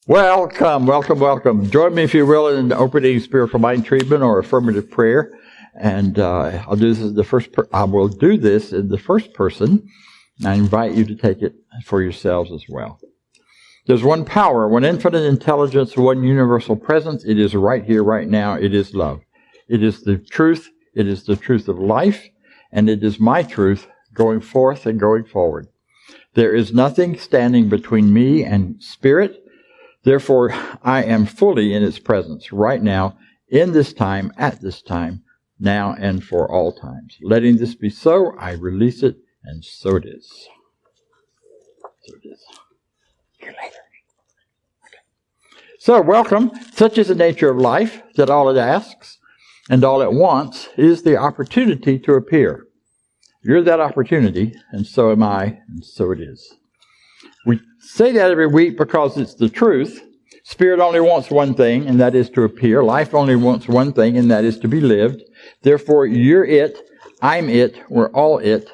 Welcome, welcome, welcome. Join me, if you will, in the opening spiritual mind treatment or affirmative prayer. And I will do this in the first person. I invite you to take it for yourselves as well. There's one power, one infinite intelligence, one universal presence. It is right here, right now. It is love. It is the truth. It is the truth of life. And it is my truth going forth and going forward. There is nothing standing between me and spirit. Therefore, I am fully in its presence right now, in this time, at this time, now and for all times. Letting this be so, I release it, and so it is. So it is. See you later. Okay. So, welcome. Such is the nature of life, that all it asks and all it wants is the opportunity to appear. You're that opportunity, and so am I, and so it is. We say that every week because it's the truth. Spirit only wants one thing, and that is to appear. Life only wants one thing, and that is to be lived. Therefore, you're it, I'm it, we're all it.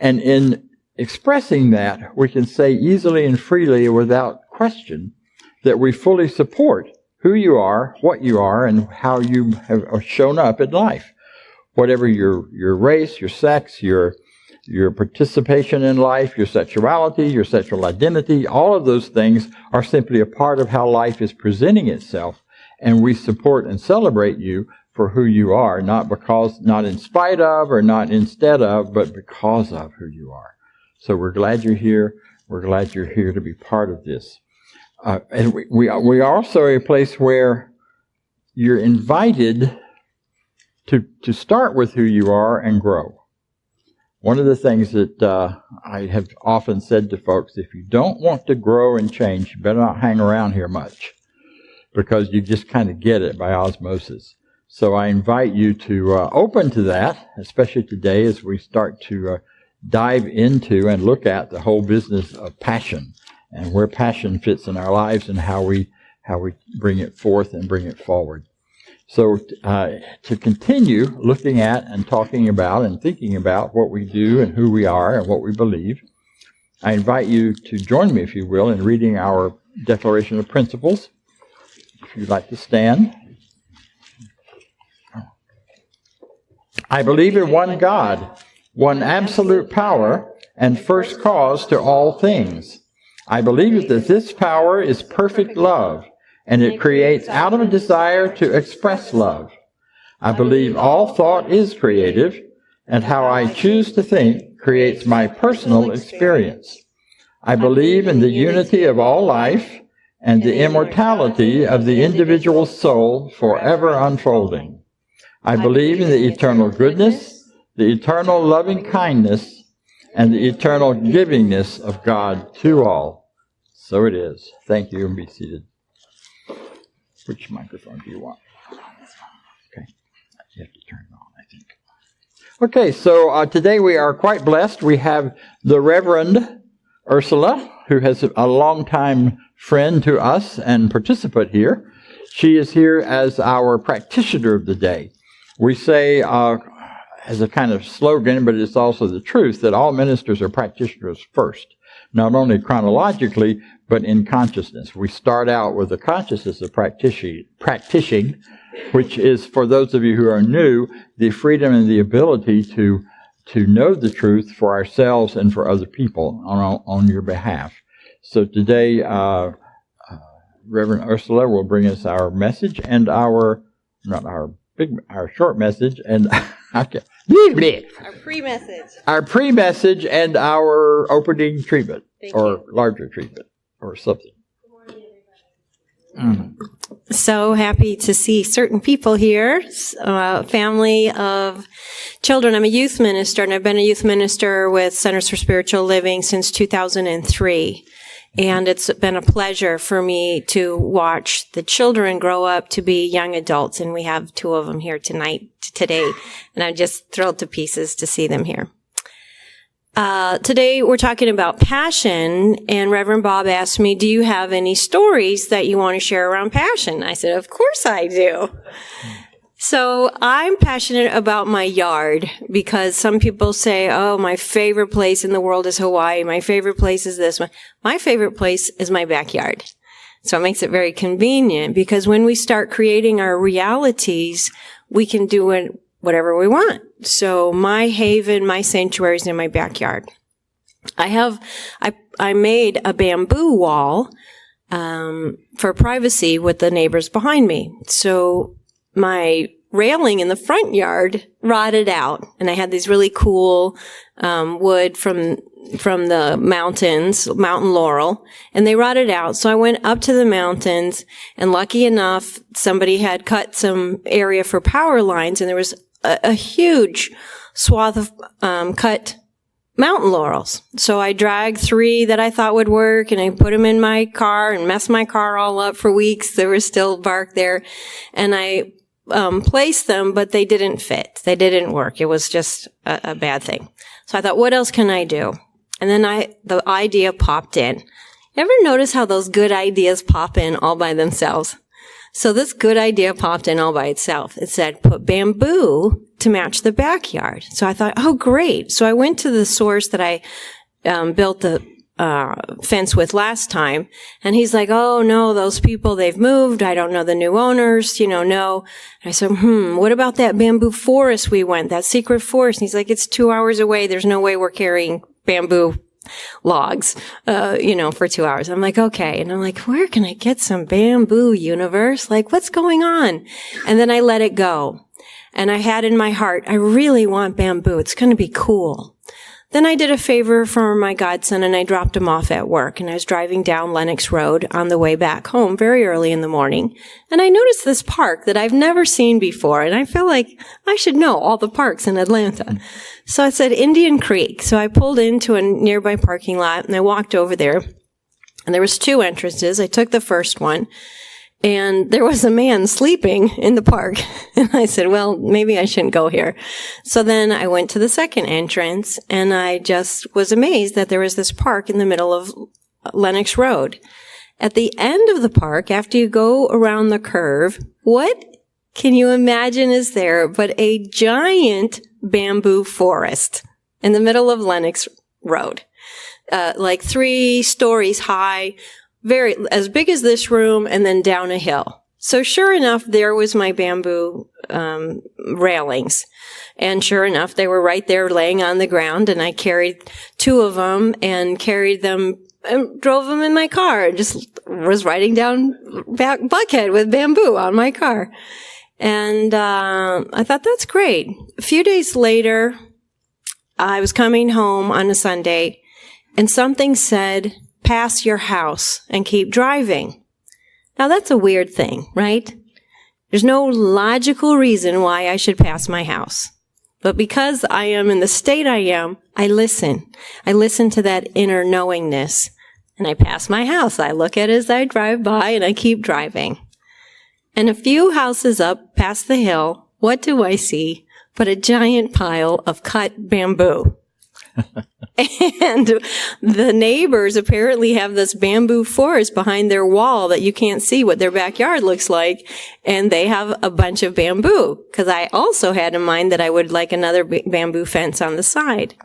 And in expressing that, we can say easily and freely without question that we fully support who you are, what you are, and how you have shown up in life. Whatever your race, your sex, your participation in life, your sexuality, your sexual identity, all of those things are simply a part of how life is presenting itself. And we support and celebrate you for who you are, not in spite of or not instead of, but because of who you are. So we're glad you're here. We're glad you're here to be part of this. And we are also a place where you're invited to start with who you are and grow. One of the things that I have often said to folks, if you don't want to grow and change, you better not hang around here much, because you just kind of get it by osmosis. So I invite you to open to that, especially today as we start to dive into and look at the whole business of passion and where passion fits in our lives and how we bring it forth and bring it forward. So to continue looking at and talking about and thinking about what we do and who we are and what we believe, I invite you to join me, if you will, in reading our Declaration of Principles. If you'd like to stand. I believe in one God, one absolute power, and first cause to all things. I believe that this power is perfect love, and it creates out of a desire to express love. I believe all thought is creative, and how I choose to think creates my personal experience. I believe in the unity of all life and the immortality of the individual soul forever unfolding. I believe in the eternal goodness, the eternal loving kindness, and the eternal givingness of God to all. So it is. Thank you, and be seated. Which microphone do you want? Okay. You have to turn it on, I think. Okay, so today we are quite blessed. We have the Reverend Ursula, who has a longtime friend to us and participant here. She is here as our practitioner of the day. We say, as a kind of slogan, but it's also the truth, that all ministers are practitioners first, not only chronologically, but in consciousness. We start out with the consciousness of practicing, which is, for those of you who are new, the freedom and the ability to know the truth for ourselves and for other people on your behalf. So today, Reverend Ursula will bring us our message and our short message and our pre-message. Our pre-message and our opening treatment. Thank or you. Larger treatment or something. Good morning, everybody. So happy to see certain people here, family of children. I'm a youth minister, and I've been a youth minister with Centers for Spiritual Living since 2003. And it's been a pleasure for me to watch the children grow up to be young adults. And we have two of them here today. And I'm just thrilled to pieces to see them here. Today we're talking about passion. And Reverend Bob asked me, do you have any stories that you want to share around passion? I said, of course I do. So I'm passionate about my yard because some people say, oh, my favorite place in the world is Hawaii. My favorite place is this one. My favorite place is my backyard. So it makes it very convenient, because when we start creating our realities, we can do whatever we want. So my haven, my sanctuary is in my backyard. I made a bamboo wall for privacy with the neighbors behind me. So my railing in the front yard rotted out, and I had these really cool wood from the mountains, mountain laurel, and they rotted out. So I went up to the mountains, and lucky enough, somebody had cut some area for power lines, and there was a huge swath of cut mountain laurels. So I dragged 3 that I thought would work, and I put them in my car and messed my car all up for weeks. There was still bark there, and I placed them, but they didn't fit. They didn't work. It was just a bad thing. So I thought, what else can I do? And then the idea popped in. Ever notice how those good ideas pop in all by themselves? So this good idea popped in all by itself. It said, put bamboo to match the backyard. So I thought, oh, great. So I went to the source that I built the fence with last time, and he's like, oh, no, those people, they've moved. I don't know the new owners, no. And I said, what about that bamboo forest we went, that secret forest? And he's like, it's 2 hours away. There's no way we're carrying bamboo logs, for 2 hours. I'm like, okay. And I'm like, where can I get some bamboo, universe? Like, what's going on? And then I let it go. And I had in my heart, I really want bamboo. It's going to be cool. Then I did a favor for my godson, and I dropped him off at work. And I was driving down Lenox Road on the way back home very early in the morning. And I noticed this park that I've never seen before. And I feel like I should know all the parks in Atlanta. So it said Indian Creek. So I pulled into a nearby parking lot, and I walked over there. And there was 2 entrances. I took the first one, and there was a man sleeping in the park. And I said, well, maybe I shouldn't go here. So then I went to the second entrance, and I just was amazed that there was this park in the middle of Lenox Road. At the end of the park, after you go around the curve, what can you imagine is there but a giant bamboo forest in the middle of Lenox Road, like 3 stories high, very as big as this room, and then down a hill. So sure enough, there was my bamboo railings. And sure enough, they were right there laying on the ground, and I carried 2 of them and carried them and drove them in my car, and just was riding down Buckhead with bamboo on my car. And I thought, that's great. A few days later, I was coming home on a Sunday, and something said, pass your house and keep driving. Now, that's a weird thing, right? There's no logical reason why I should pass my house. But because I am in the state I am, I listen. I listen to that inner knowingness, and I pass my house. I look at it as I drive by, and I keep driving. And a few houses up past the hill, what do I see but a giant pile of cut bamboo? And the neighbors apparently have this bamboo forest behind their wall that you can't see what their backyard looks like. And they have a bunch of bamboo, because I also had in mind that I would like another bamboo fence on the side.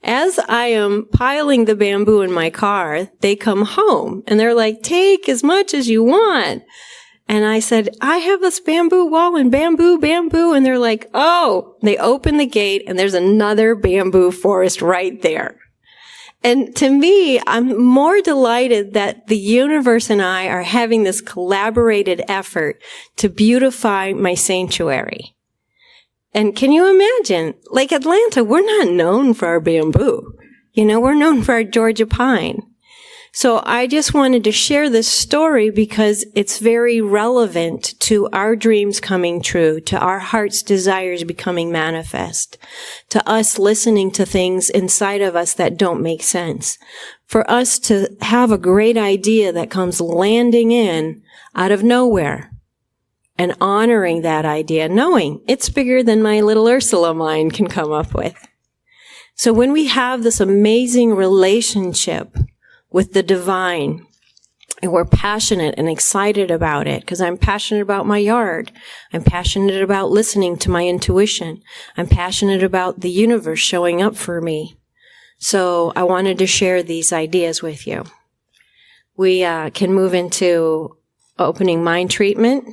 As I am piling the bamboo in my car, they come home and they're like, take as much as you want. And I said, I have this bamboo wall and bamboo. And they're like, oh, they open the gate and there's another bamboo forest right there. And to me, I'm more delighted that the universe and I are having this collaborated effort to beautify my sanctuary. And can you imagine, like Atlanta, we're not known for our bamboo. We're known for our Georgia pine. So I just wanted to share this story because it's very relevant to our dreams coming true, to our heart's desires becoming manifest, to us listening to things inside of us that don't make sense, for us to have a great idea that comes landing in out of nowhere and honoring that idea, knowing it's bigger than my little Ursula mind can come up with. So when we have this amazing relationship with the divine, and we're passionate and excited about it, because I'm passionate about my yard. I'm passionate about listening to my intuition. I'm passionate about the universe showing up for me. So I wanted to share these ideas with you. we can move into opening mind treatment,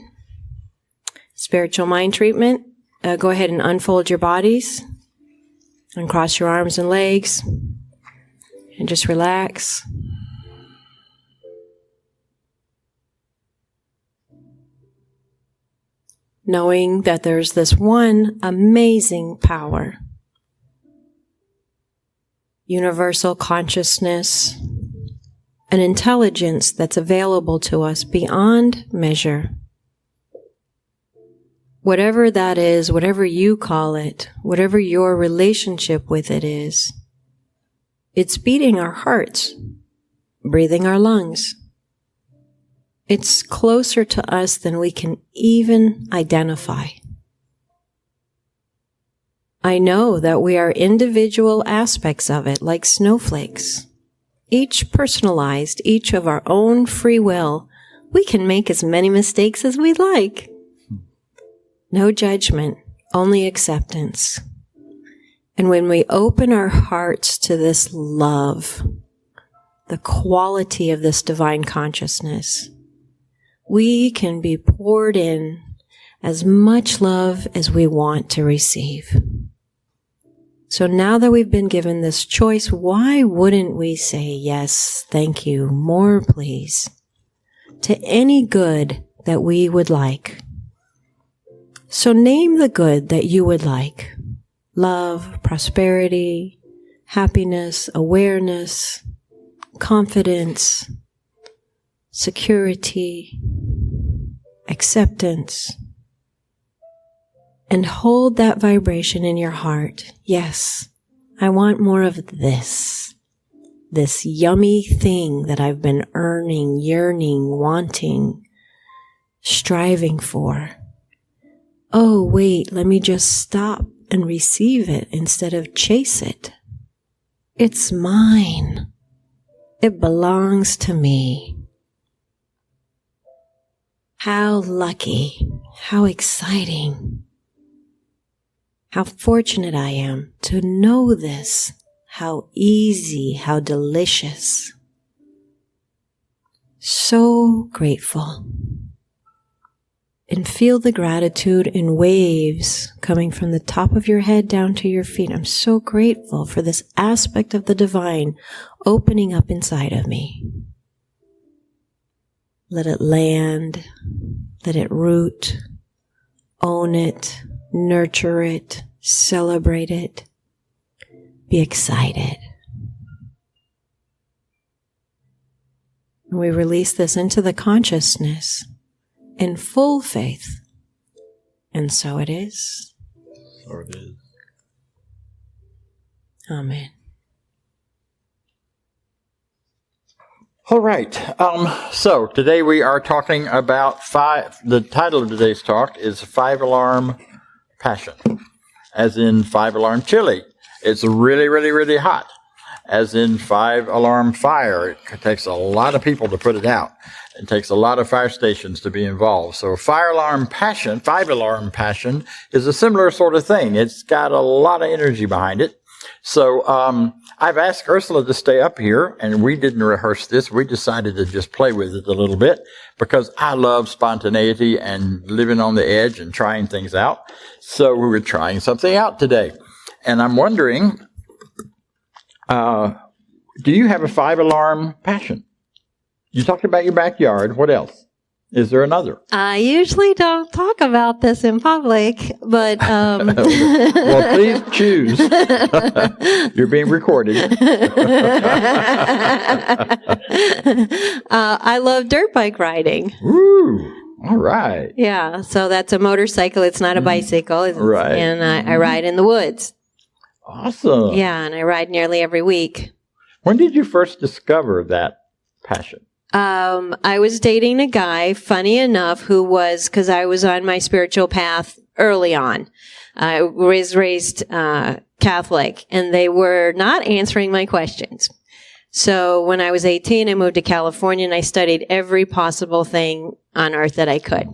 spiritual mind treatment. Go ahead and unfold your bodies and cross your arms and legs and just relax. Knowing that there's this one amazing power, universal consciousness, an intelligence that's available to us beyond measure. Whatever that is, whatever you call it, whatever your relationship with it is, it's beating our hearts, breathing our lungs. It's closer to us than we can even identify. I know that we are individual aspects of it, like snowflakes. Each personalized, each of our own free will. We can make as many mistakes as we'd like. No judgment, only acceptance. And when we open our hearts to this love, the quality of this divine consciousness, we can be poured in as much love as we want to receive. So now that we've been given this choice, why wouldn't we say yes, thank you, more please, to any good that we would like? So name the good that you would like. Love, prosperity, happiness, awareness, confidence, security, acceptance. And hold that vibration in your heart. Yes, I want more of this yummy thing that I've been earning, yearning, wanting, striving for. Oh, wait, let me just stop and receive it instead of chase it. It's mine. It belongs to me. How lucky, how exciting, how fortunate I am to know this, how easy, how delicious. So grateful. And feel the gratitude in waves coming from the top of your head down to your feet. I'm so grateful for this aspect of the divine opening up inside of me. Let it land, let it root, own it, nurture it, celebrate it, be excited. And we release this into the consciousness in full faith. And so it is. So it is. Amen. All right. So today we are talking about the title of today's talk is 5-alarm passion, as in 5-alarm chili. It's really, really, really hot, as in 5-alarm fire. It takes a lot of people to put it out. It takes a lot of fire stations to be involved. So 5-alarm passion is a similar sort of thing. It's got a lot of energy behind it. So I've asked Ursula to stay up here, and we didn't rehearse this. We decided to just play with it a little bit because I love spontaneity and living on the edge and trying things out. So we were trying something out today. And I'm wondering, do you have a 5-alarm passion? You talked about your backyard. What else? Is there another? I usually don't talk about this in public, but... Well, please choose. You're being recorded. I love dirt bike riding. Ooh, all right. Yeah, so that's a motorcycle. It's not a bicycle. Right. And I ride in the woods. Awesome. Yeah, and I ride nearly every week. When did you first discover that passion? I was dating a guy, funny enough, who was, because I was on my spiritual path early on. I was raised Catholic, and they were not answering my questions. So when I was 18, I moved to California, and I studied every possible thing on earth that I could.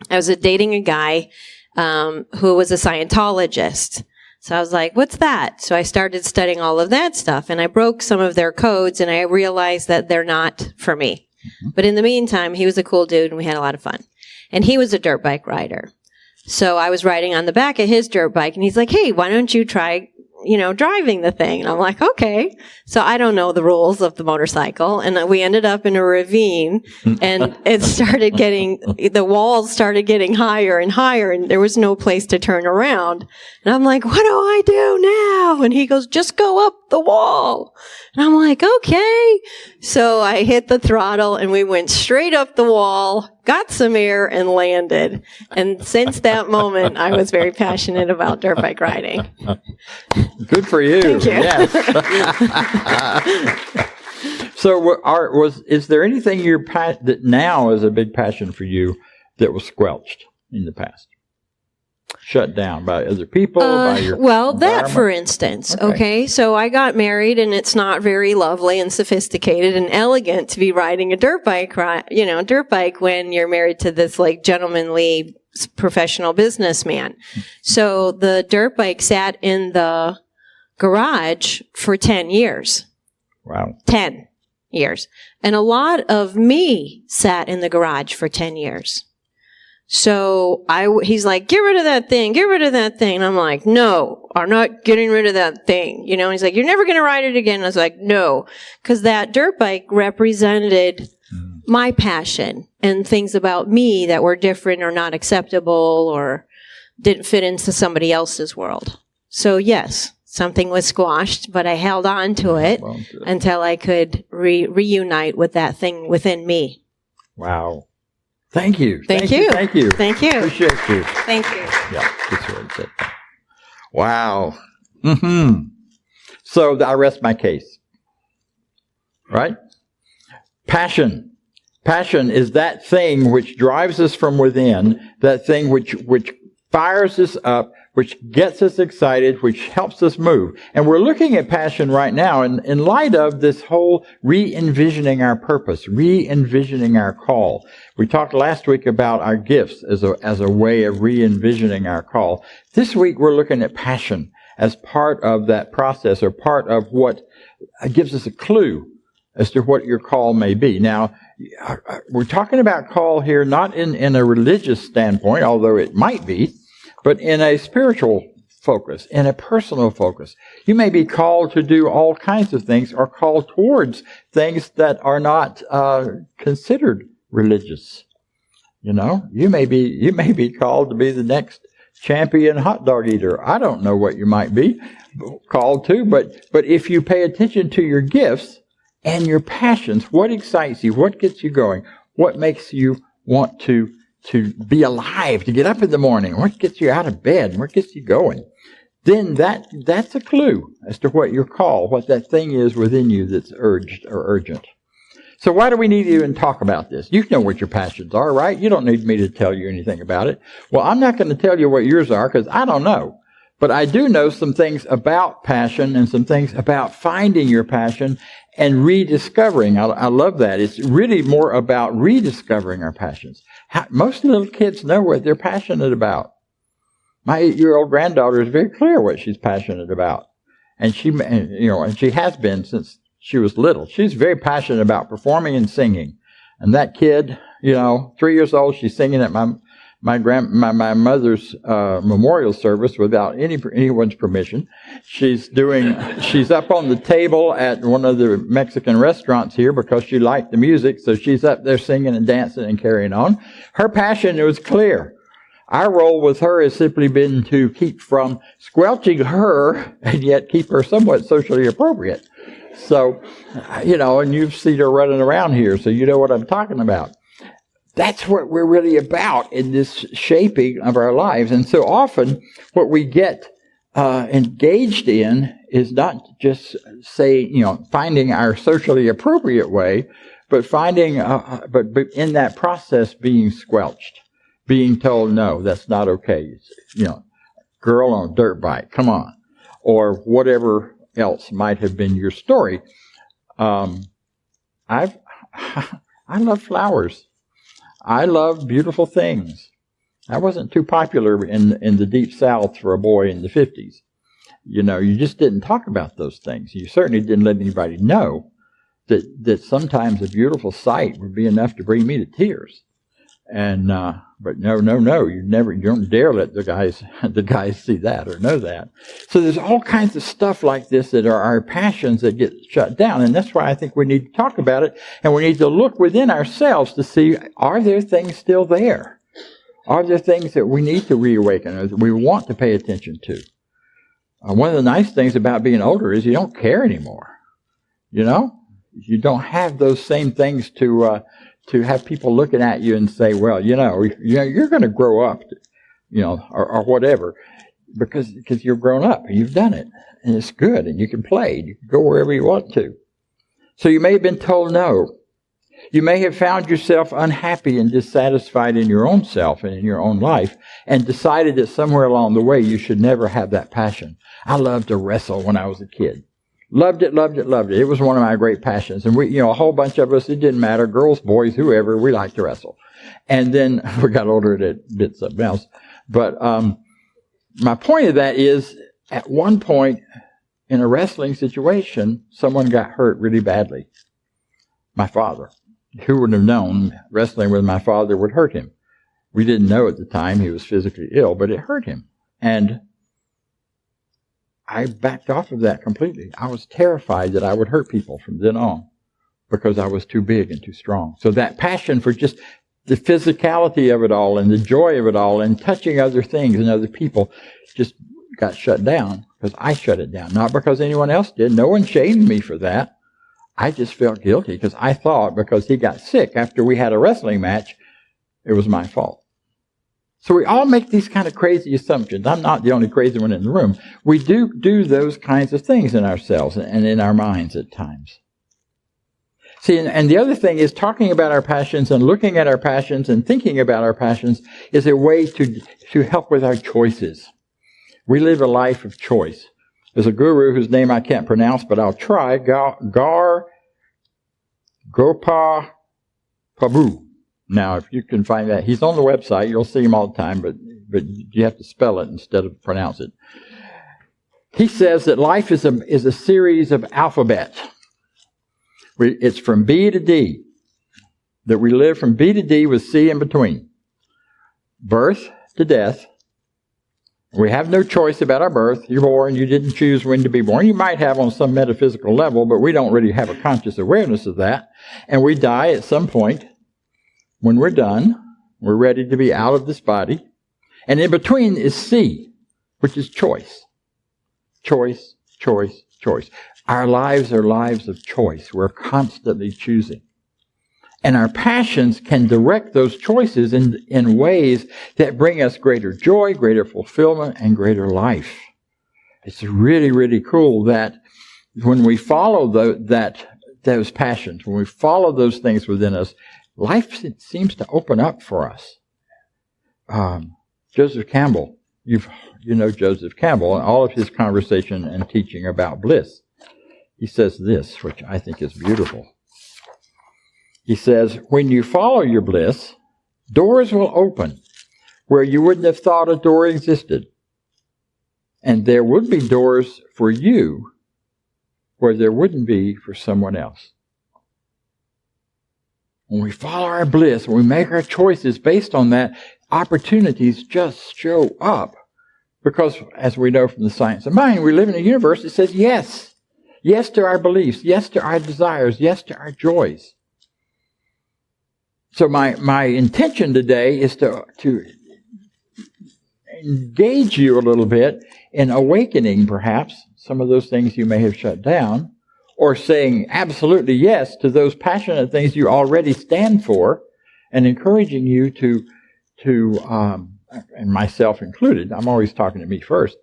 I was dating a guy who was a Scientologist. So I was like, what's that? So I started studying all of that stuff, and I broke some of their codes, and I realized that they're not for me. But in the meantime, he was a cool dude, and we had a lot of fun. And he was a dirt bike rider. So I was riding on the back of his dirt bike, and he's like, hey, why don't you try, driving the thing? And I'm like, okay. So I don't know the rules of the motorcycle. And we ended up in a ravine, and the walls started getting higher and higher, and there was no place to turn around. And I'm like, what do I do now? And he goes, just go up the wall. And I'm like, okay. So I hit the throttle, and we went straight up the wall, got some air, and landed. And since that moment, I was very passionate about dirt bike riding. Good for you. Thank you. Yes. So, is there anything that now is a big passion for you that was squelched in the past? Shut down by other people, by your that, for instance. Okay. So I got married, and it's not very lovely and sophisticated and elegant to be riding a dirt bike, when you're married to this like gentlemanly professional businessman. So the dirt bike sat in the garage for 10 years. Wow. 10 years. And a lot of me sat in the garage for 10 years. So he's like, get rid of that thing, get rid of that thing. And I'm like, no, I'm not getting rid of that thing. He's like, you're never going to ride it again. And I was like, no, because that dirt bike represented my passion and things about me that were different or not acceptable or didn't fit into somebody else's world. So yes, something was squashed, but I held on to it until I could reunite with that thing within me. Wow. Thank you. Thank you. Thank you. Thank you. Appreciate you. Thank you. Yeah, that's what I said. Wow. So I rest my case. Right? Passion. Passion is that thing which drives us from within, that thing which fires us up, which gets us excited, which helps us move. And we're looking at passion right now in light of this whole re-envisioning our purpose, re-envisioning our call. We talked last week about our gifts as a way of re-envisioning our call. This week we're looking at passion as part of that process, or part of what gives us a clue as to what your call may be. Now, we're talking about call here not in a religious standpoint, although it might be, but in a spiritual focus, in a personal focus. You may be called to do all kinds of things, or called towards things that are not considered religious. You may be called to be the next champion hot dog eater. I don't know what you might be called to, but if you pay attention to your gifts and your passions, what excites you, what gets you going, what makes you want to be alive, to get up in the morning, what gets you out of bed, what gets you going, then that's a clue as to what your call, what that thing is within you that's urged or urgent. So why do we need to even talk about this? You know what your passions are, right? You don't need me to tell you anything about it. Well, I'm not going to tell you what yours are, because I don't know. But I do know some things about passion and some things about finding your passion and rediscovering. I love that. It's really more about rediscovering our passions. Most little kids know what they're passionate about. My 8-year-old granddaughter is very clear what she's passionate about. And she has been since she was little. She's very passionate about performing and singing. And that kid, 3 years old, she's singing at my mother's memorial service without anyone's permission. She's up on the table at one of the Mexican restaurants here because she liked the music, so she's up there singing and dancing and carrying on. Her passion was clear. Our role with her has simply been to keep from squelching her and yet keep her somewhat socially appropriate. So, and you've seen her running around here, so you know what I'm talking about. That's what we're really about in this shaping of our lives. And so often what we get engaged in is not just finding our socially appropriate way, but finding, but in that process being squelched, being told, no, that's not okay. Girl on a dirt bike, come on. Or whatever else might have been your story. I love flowers. I love beautiful things. I wasn't too popular in the Deep South for a boy in the 50s. You just didn't talk about those things. You certainly didn't let anybody know that sometimes a beautiful sight would be enough to bring me to tears. And but no, you don't dare let the guys see that or know that. So there's all kinds of stuff like this that are our passions that get shut down, and that's why I think we need to talk about it, and we need to look within ourselves to see, are there things still there? Are there things that we need to reawaken or that we want to pay attention to? One of the nice things about being older is you don't care anymore. You don't have those same things to have people looking at you and say, well, you're going to grow up, or whatever, because you're grown up and you've done it, and it's good, and you can play, you can go wherever you want to. So you may have been told no. You may have found yourself unhappy and dissatisfied in your own self and in your own life, and decided that somewhere along the way you should never have that passion. I loved to wrestle when I was a kid. Loved it. It was one of my great passions. And we, a whole bunch of us, it didn't matter, girls, boys, whoever, we liked to wrestle. And then we got older, it did something else. But my point of that is, at one point in a wrestling situation, someone got hurt really badly. My father. Who would have known wrestling with my father would hurt him? We didn't know at the time he was physically ill, but it hurt him. And I backed off of that completely. I was terrified that I would hurt people from then on because I was too big and too strong. So that passion for just the physicality of it all and the joy of it all and touching other things and other people just got shut down because I shut it down. Not because anyone else did. No one shamed me for that. I just felt guilty because I thought because he got sick after we had a wrestling match, it was my fault. So we all make these kind of crazy assumptions. I'm not the only crazy one in the room. We do those kinds of things in ourselves and in our minds at times. See, and the other thing is talking about our passions and looking at our passions and thinking about our passions is a way to help with our choices. We live a life of choice. There's a guru whose name I can't pronounce, but I'll try. Gopa Prabhu. Now, if you can find that, he's on the website. You'll see him all the time, but you have to spell it instead of pronounce it. He says that life is a series of alphabets. It's from B to D. That we live from B to D with C in between. Birth to death. We have no choice about our birth. You're born. You didn't choose when to be born. You might have on some metaphysical level, but we don't really have a conscious awareness of that. And we die at some point. When we're done, we're ready to be out of this body. And in between is C, which is choice. Choice, choice, choice. Our lives are lives of choice. We're constantly choosing. And our passions can direct those choices in ways that bring us greater joy, greater fulfillment, and greater life. It's really, really cool that when we follow those passions, when we follow those things within us, life seems to open up for us. Joseph Campbell, you know Joseph Campbell and all of his conversation and teaching about bliss. He says this, which I think is beautiful. He says, when you follow your bliss, doors will open where you wouldn't have thought a door existed. And there would be doors for you where there wouldn't be for someone else. When we follow our bliss, when we make our choices based on that, opportunities just show up. Because, as we know from the science of mind, we live in a universe that says yes. Yes to our beliefs. Yes to our desires. Yes to our joys. So my intention today is to engage you a little bit in awakening, perhaps, some of those things you may have shut down, or saying absolutely yes to those passionate things you already stand for, and encouraging you to and myself included, I'm always talking to me first,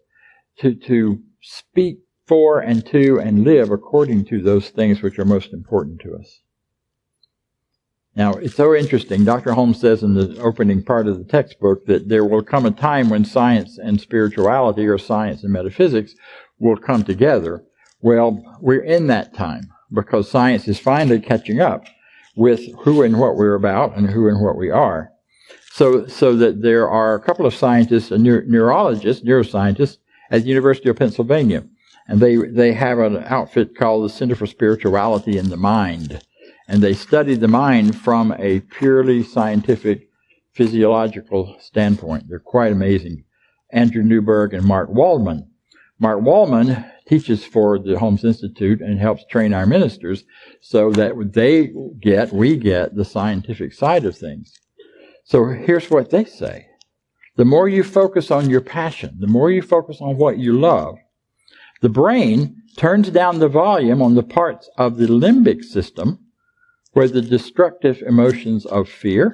to speak for and to and live according to those things which are most important to us. Now, it's so interesting. Dr. Holmes says in the opening part of the textbook that there will come a time when science and spirituality, or science and metaphysics, will come together. Well, we're in that time because science is finally catching up with who and what we're about and who and what we are. So that there are a couple of scientists, neurologists, neuroscientists, at the University of Pennsylvania. And they have an outfit called the Center for Spirituality in the Mind. And they study the mind from a purely scientific, physiological standpoint. They're quite amazing. Andrew Newberg and Mark Waldman. Mark Waldman teaches for the Holmes Institute and helps train our ministers so that we get the scientific side of things. So here's what they say. The more you focus on your passion, the more you focus on what you love, the brain turns down the volume on the parts of the limbic system where the destructive emotions of fear,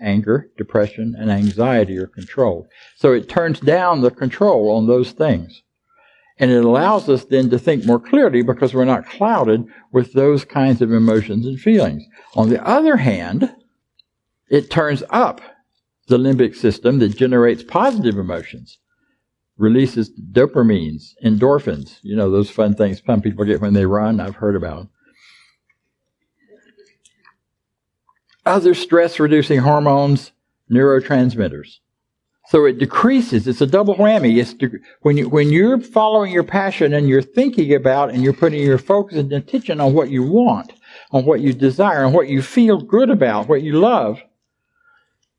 anger, depression, and anxiety are controlled. So it turns down the control on those things. And it allows us then to think more clearly because we're not clouded with those kinds of emotions and feelings. On the other hand, it turns up the limbic system that generates positive emotions, releases dopamines, endorphins, those fun things some people get when they run. I've heard about them. Other stress-reducing hormones, neurotransmitters. So it decreases. It's a double whammy. When you're following your passion and you're thinking about and you're putting your focus and attention on what you want, on what you desire, on what you feel good about, what you love,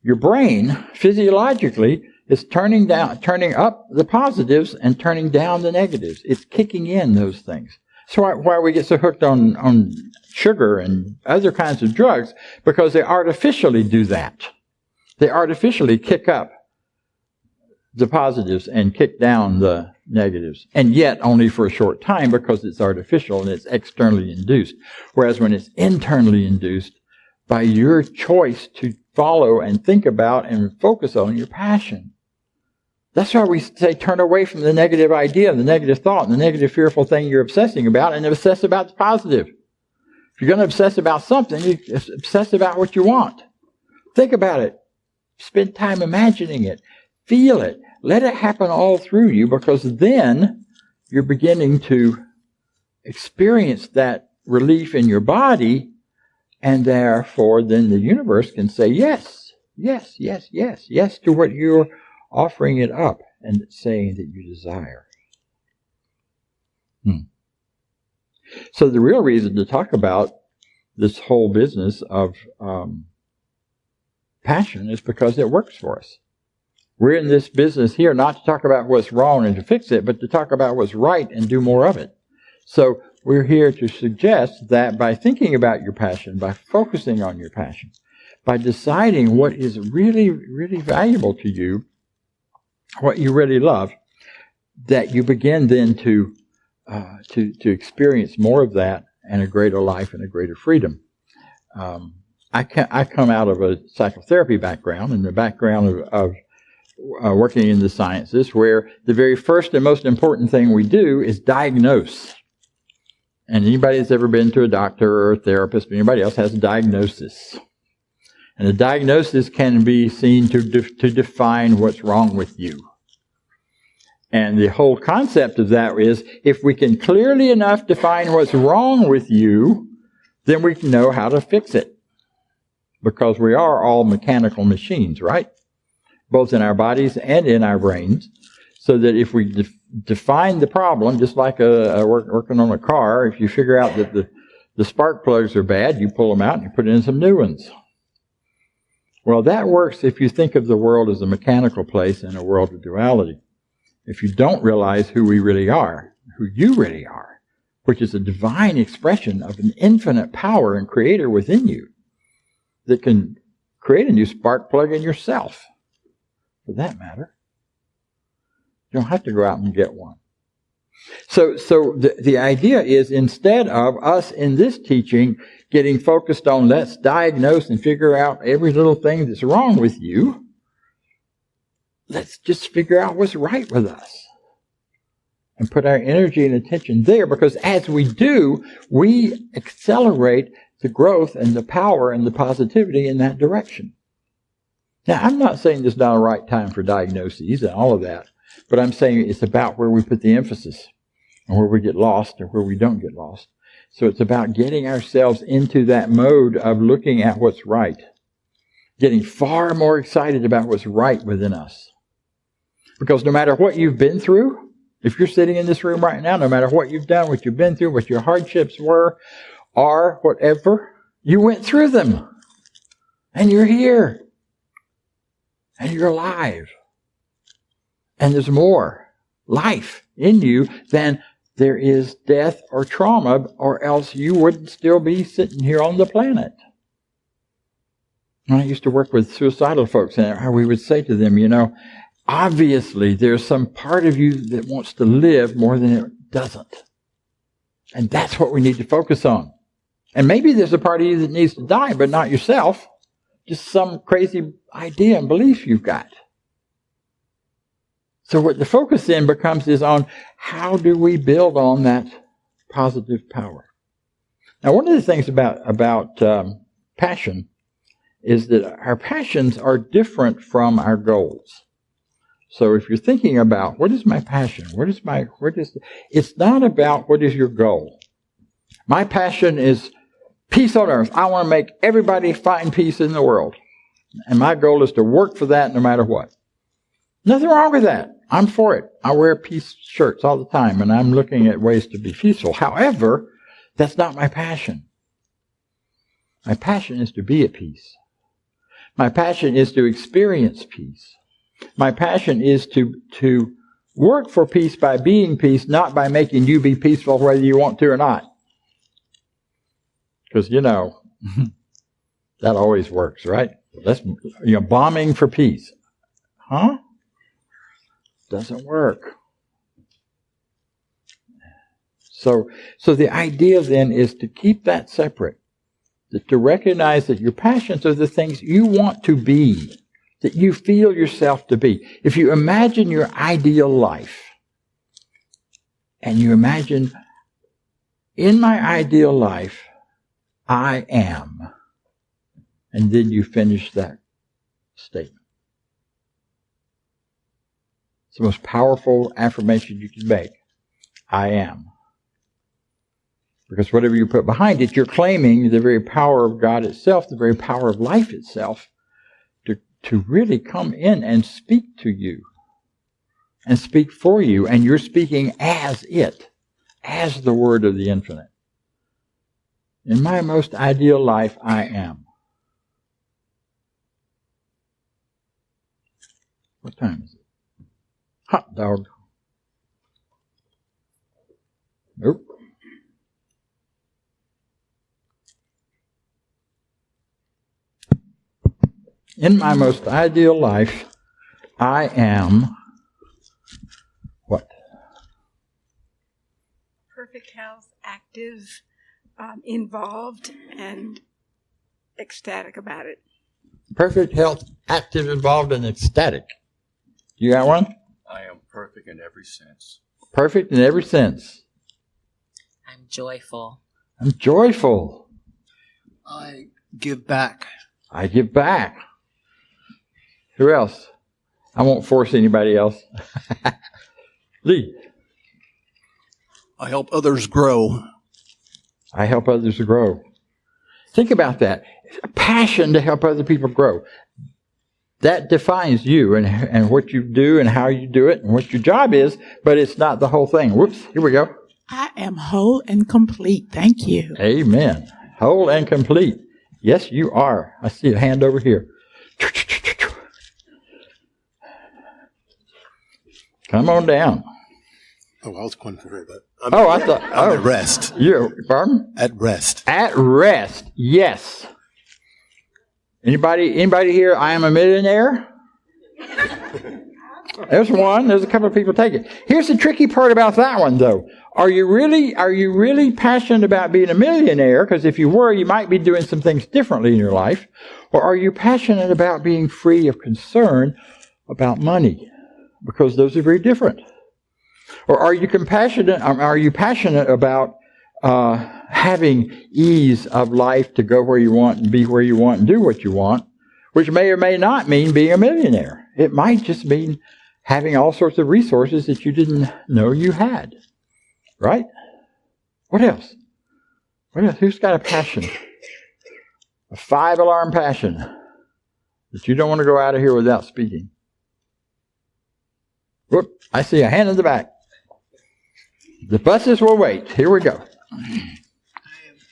your brain physiologically is turning up the positives and turning down the negatives. It's kicking in those things. That's why we get so hooked on sugar and other kinds of drugs, because they artificially do that. They artificially kick up the positives and kick down the negatives. And yet only for a short time because it's artificial and it's externally induced. Whereas when it's internally induced by your choice to follow and think about and focus on your passion. That's why we say turn away from the negative idea, the negative thought, and the negative fearful thing you're obsessing about and obsess about the positive. If you're going to obsess about something, you obsess about what you want. Think about it. Spend time imagining it. Feel it. Let it happen all through you, because then you're beginning to experience that relief in your body, and therefore then the universe can say yes, yes, yes, yes, yes to what you're offering it up and saying that you desire. So the real reason to talk about this whole business of passion is because it works for us. We're in this business here not to talk about what's wrong and to fix it, but to talk about what's right and do more of it. So we're here to suggest that by thinking about your passion, by focusing on your passion, by deciding what is really, really valuable to you, what you really love, that you begin then to experience more of that and a greater life and a greater freedom. I come out of a psychotherapy background and the background of working in the sciences, where the very first and most important thing we do is diagnose. And anybody that's ever been to a doctor or a therapist or anybody else has a diagnosis. And a diagnosis can be seen to define what's wrong with you. And the whole concept of that is, if we can clearly enough define what's wrong with you, then we can know how to fix it. Because we are all mechanical machines, right? Both in our bodies and in our brains. So that if we define the problem, just like working on a car, if you figure out that the spark plugs are bad, you pull them out and you put in some new ones. Well, that works if you think of the world as a mechanical place and a world of duality. If you don't realize who we really are, who you really are, which is a divine expression of an infinite power and creator within you that can create a new spark plug in yourself, for that matter. You don't have to go out and get one. So the idea is, instead of us in this teaching getting focused on let's diagnose and figure out every little thing that's wrong with you, let's just figure out what's right with us and put our energy and attention there, because as we do, we accelerate the growth and the power and the positivity in that direction. Now, I'm not saying there's not a right time for diagnoses and all of that, but I'm saying it's about where we put the emphasis and where we get lost or where we don't get lost. So it's about getting ourselves into that mode of looking at what's right, getting far more excited about what's right within us. Because no matter what you've been through, If you're sitting in this room right now, no matter what you've done, what you've been through, what your hardships were, or whatever, you went through them. And you're here. And you're alive. And there's more life in you than there is death or trauma, or else you wouldn't still be sitting here on the planet. I used to work with suicidal folks, and we would say to them, obviously there's some part of you that wants to live more than it doesn't. And that's what we need to focus on. And maybe there's a part of you that needs to die, but not yourself. Just some crazy idea and belief you've got. So what the focus then becomes is on how do we build on that positive power. Now, one of the things about passion is that our passions are different from our goals. So if you're thinking about what is my passion, it's not about what is your goal. My passion is peace on earth. I want to make everybody find peace in the world. And my goal is to work for that no matter what. Nothing wrong with that. I'm for it. I wear peace shirts all the time, and I'm looking at ways to be peaceful. However, that's not my passion. My passion is to be at peace. My passion is to experience peace. My passion is to work for peace by being peace, not by making you be peaceful whether you want to or not. Because, that always works, right? That's, bombing for peace. Huh? Doesn't work. So the idea then is to keep that separate. To recognize that your passions are the things you want to be, that you feel yourself to be. If you imagine your ideal life, and you imagine, in my ideal life, I am, and then you finish that statement. It's the most powerful affirmation you can make. I am. Because whatever you put behind it, you're claiming the very power of God itself, the very power of life itself, to really come in and speak to you and speak for you. And you're speaking as it, as the Word of the Infinite. In my most ideal life, I am. What time is it? Hot dog. Nope. In my most ideal life, I am what? Perfect health, active, involved, and ecstatic about it. Perfect health, active, involved, and ecstatic. You got one? I am perfect in every sense. Perfect in every sense. I'm joyful. I'm joyful. I give back. I give back. Who else? I won't force anybody else. Lee. I help others grow. I help others grow. Think about that. A passion to help other people grow. That defines you and what you do and how you do it and what your job is, but it's not the whole thing. Whoops, here we go. I am whole and complete. Thank you. Amen. Whole and complete. Yes, you are. I see a hand over here. Come on down. Oh, I was going for that. I thought. I'm at rest. You, pardon? At rest. At rest. Yes. Anybody here? I am a millionaire. There's one. There's a couple of people take it. Here's the tricky part about that one, though. Are you really passionate about being a millionaire? Because if you were, you might be doing some things differently in your life. Or are you passionate about being free of concern about money? Because those are very different. Or are you passionate about having ease of life to go where you want and be where you want and do what you want, which may or may not mean being a millionaire. It might just mean having all sorts of resources that you didn't know you had. Right? What else? What else? Who's got a passion? A 5-alarm passion that you don't want to go out of here without speaking. Whoop, I see a hand in the back. The buses will wait. Here we go.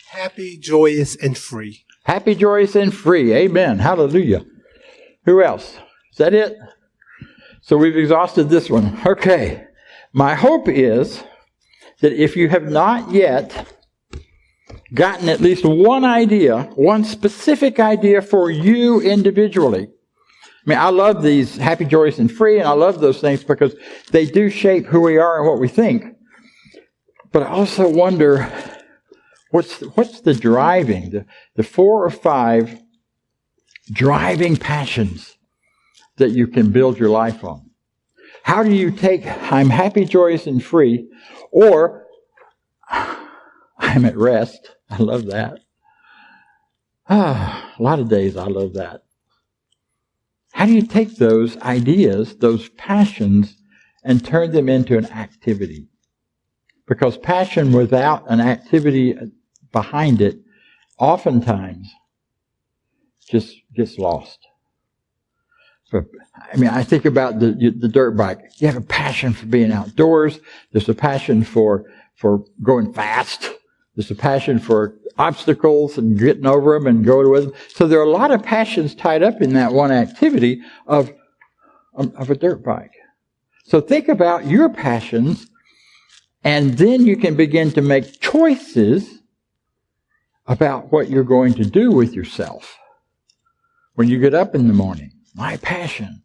Happy, joyous, and free. Happy, joyous, and free. Amen. Hallelujah. Who else? Is that it? So we've exhausted this one. Okay. My hope is that if you have not yet gotten at least one idea, one specific idea for you individually. I mean, I love these happy, joyous, and free, and I love those things because they do shape who we are and what we think. But I also wonder, what's the driving, the 4 or 5 driving passions that you can build your life on? How do you take, I'm happy, joyous, and free, or I'm at rest? I love that. A lot of days I love that. How do you take those ideas, those passions, and turn them into an activity? Because passion without an activity behind it oftentimes just gets lost. So, I mean, I think about the dirt bike. You have a passion for being outdoors. There's a passion for going fast. There's a passion for obstacles and getting over them and going with them. So there are a lot of passions tied up in that one activity of a dirt bike. So think about your passions, and then you can begin to make choices about what you're going to do with yourself. When you get up in the morning, my passion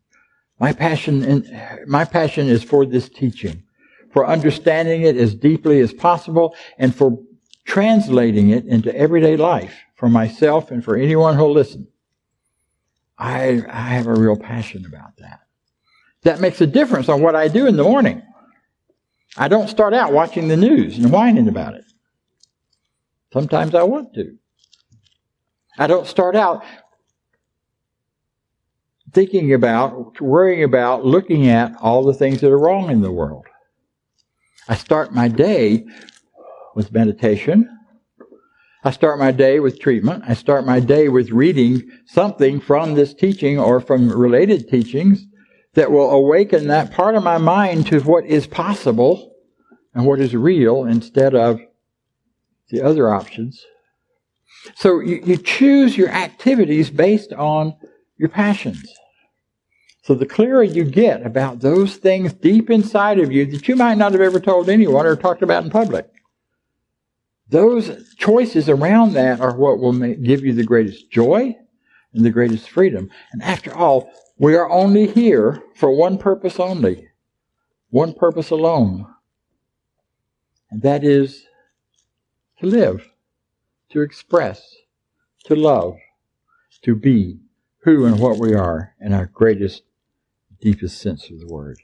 is for this teaching, for understanding it as deeply as possible, and for translating it into everyday life for myself and for anyone who'll listen. I have a real passion about that. That makes a difference on what I do in the morning. I don't start out watching the news and whining about it. Sometimes I want to. I don't start out thinking about, worrying about, looking at all the things that are wrong in the world. I start my day with meditation. I start my day with treatment. I start my day with reading something from this teaching or from related teachings that will awaken that part of my mind to what is possible and what is real instead of the other options. So you choose your activities based on your passions. So the clearer you get about those things deep inside of you that you might not have ever told anyone or talked about in public, those choices around that are what will give you the greatest joy and the greatest freedom. And after all, we are only here for one purpose only, one purpose alone. And that is to live, to express, to love, to be who and what we are in our greatest, deepest sense of the word.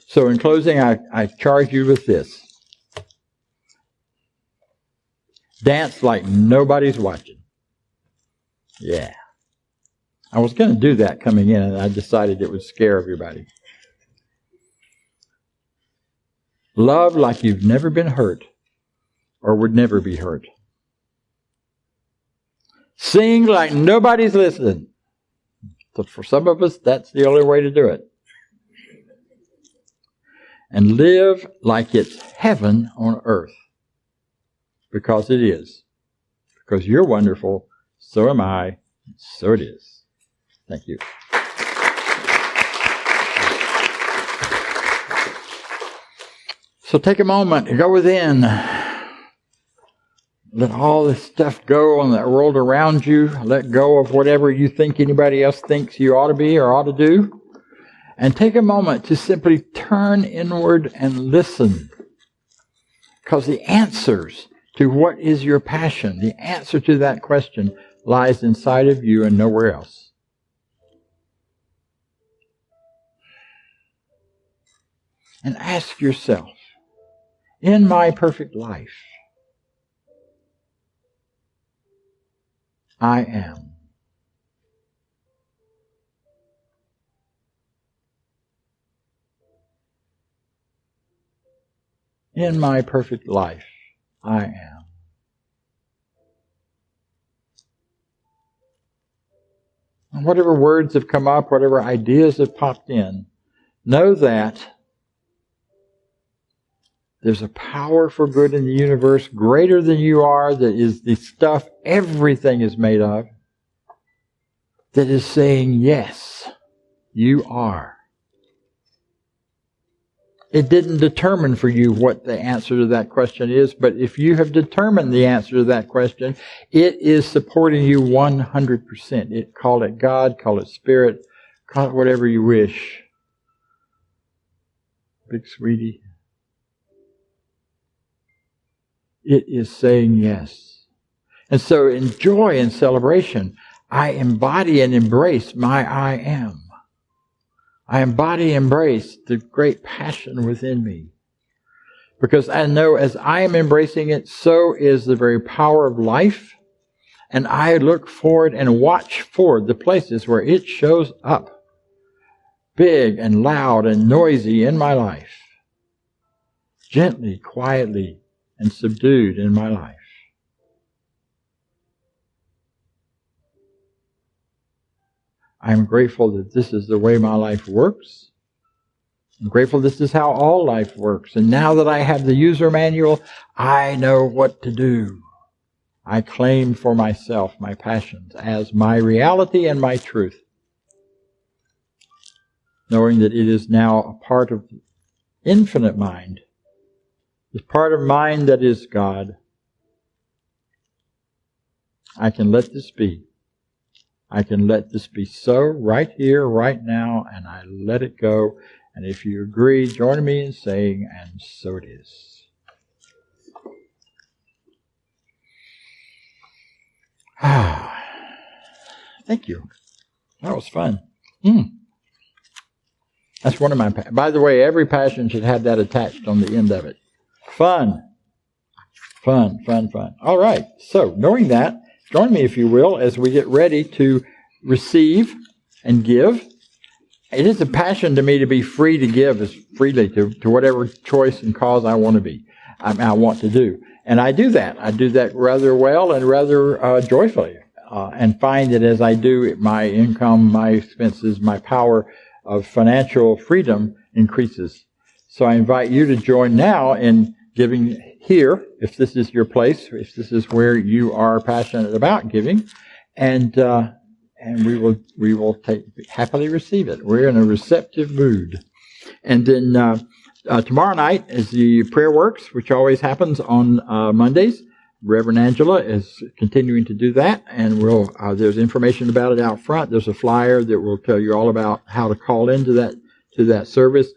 So in closing, I charge you with this. Dance like nobody's watching. Yeah. I was going to do that coming in, and I decided it would scare everybody. Love like you've never been hurt or would never be hurt. Sing like nobody's listening. So for some of us, that's the only way to do it. And live like it's heaven on earth. Because it is. Because you're wonderful, so am I, so it is. Thank you. So take a moment and go within. Let all this stuff go on that world around you. Let go of whatever you think anybody else thinks you ought to be or ought to do. And take a moment to simply turn inward and listen. Because the answers to what is your passion, the answer to that question lies inside of you and nowhere else. And ask yourself, in my perfect life, I am. In my perfect life, I am. And whatever words have come up, whatever ideas have popped in, know that There's a power for good in the universe greater than you are, that is the stuff everything is made of, that is saying, yes, you are. It didn't determine for you what the answer to that question is, but if you have determined the answer to that question, it is supporting you 100%. Call it God, call it Spirit, call it whatever you wish. Big sweetie. It is saying yes. And so in joy and celebration, I embody and embrace my I am. I embody and embrace the great passion within me. Because I know as I am embracing it, so is the very power of life. And I look forward and watch for the places where it shows up. Big and loud and noisy in my life. Gently, quietly, and subdued in my life. I'm grateful that this is the way my life works. I'm grateful this is how all life works. And now that I have the user manual, I know what to do. I claim for myself my passions as my reality and my truth. Knowing that it is now a part of infinite mind. It's part of mind that is God. I can let this be. I can let this be so right here, right now, and I let it go. And if you agree, join me in saying, and so it is. Thank you. That was fun. That's one of my, by the way, every passion should have that attached on the end of it. Fun. Fun, fun, fun. All right. So, knowing that, join me, if you will, as we get ready to receive and give. It is a passion to me to be free to give as freely to whatever choice and cause I want to be. I want to do. And I do that. I do that rather well and rather joyfully. And find that as I do, my income, my expenses, my power of financial freedom increases. So I invite you to join now in giving here, if this is your place, if this is where you are passionate about giving, and we will happily receive it. We're in a receptive mood. And then tomorrow night is the prayer works, which always happens on Mondays. Reverend Angela is continuing to do that, and there's information about it out front. There's a flyer that will tell you all about how to call into that service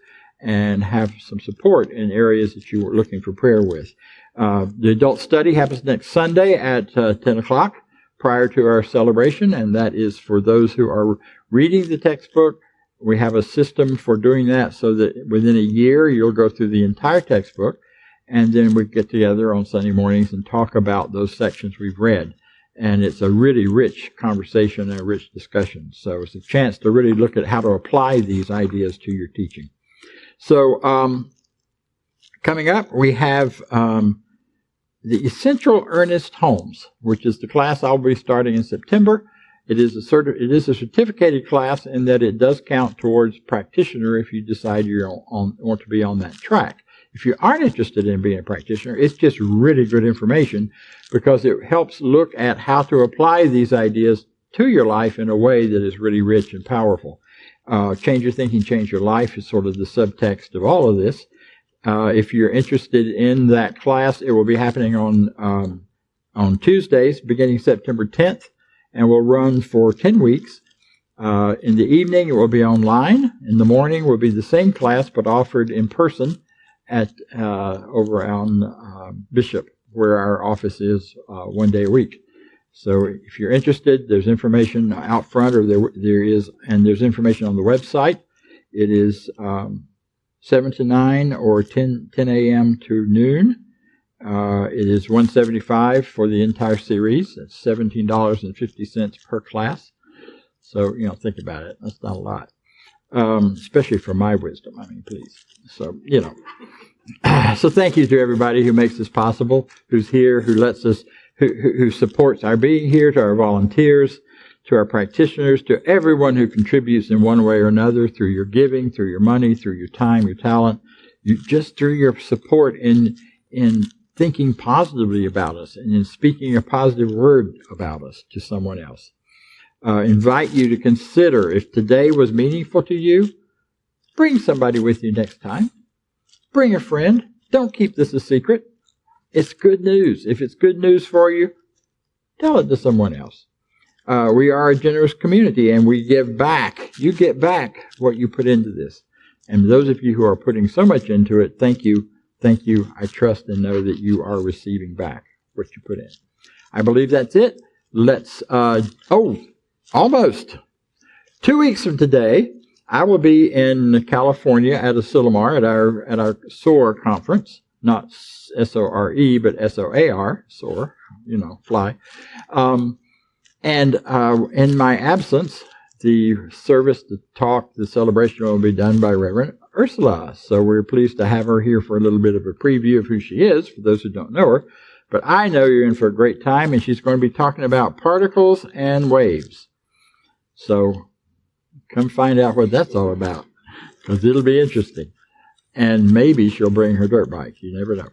and have some support in areas that you were looking for prayer with. The adult study happens next Sunday at 10 o'clock prior to our celebration, and that is for those who are reading the textbook. We have a system for doing that so that within a year you'll go through the entire textbook, and then we get together on Sunday mornings and talk about those sections we've read. And it's a really rich conversation and a rich discussion. So it's a chance to really look at how to apply these ideas to your teaching. So coming up, we have the Essential Earnest Homes, which is the class I'll be starting in September. It is a certificated class in that it does count towards practitioner if you decide you want to be on that track. If you aren't interested in being a practitioner, it's just really good information because it helps look at how to apply these ideas to your life in a way that is really rich and powerful. Change your thinking, change your life is sort of the subtext of all of this. If you're interested in that class, it will be happening on Tuesdays, beginning September 10th, and will run for 10 weeks. In the evening, it will be online. In the morning, will be the same class, but offered in person at over on Bishop, where our office is 1 day a week. So if you're interested, there's information out front, or there's information on the website. It is 7 to 9 or 10 a.m. to noon. It is $175 for the entire series. It's $17.50 per class. So, think about it. That's not a lot. Especially for my wisdom. I mean, please. So, So thank you to everybody who makes this possible, who's here, who lets us, who supports our being here, to our volunteers, to our practitioners, to everyone who contributes in one way or another through your giving, through your money, through your time, your talent. just through your support in thinking positively about us and in speaking a positive word about us to someone else. Invite you to consider if today was meaningful to you, bring somebody with you next time. Bring a friend. Don't keep this a secret. It's good news. If it's good news for you, tell it to someone else. We are a generous community and we give back. You get back what you put into this. And those of you who are putting so much into it, thank you. Thank you. I trust and know that you are receiving back what you put in. I believe that's it. Let's, almost 2 weeks from today, I will be in California at Asilomar at our SOAR conference, not S-O-R-E, but S-O-A-R, SOAR, fly. And in my absence, the service, the talk, the celebration will be done by Reverend Ursula. So we're pleased to have her here for a little bit of a preview of who she is, for those who don't know her. But I know you're in for a great time, and she's going to be talking about particles and waves. So come find out what that's all about, because it'll be interesting. And maybe she'll bring her dirt bike. You never know.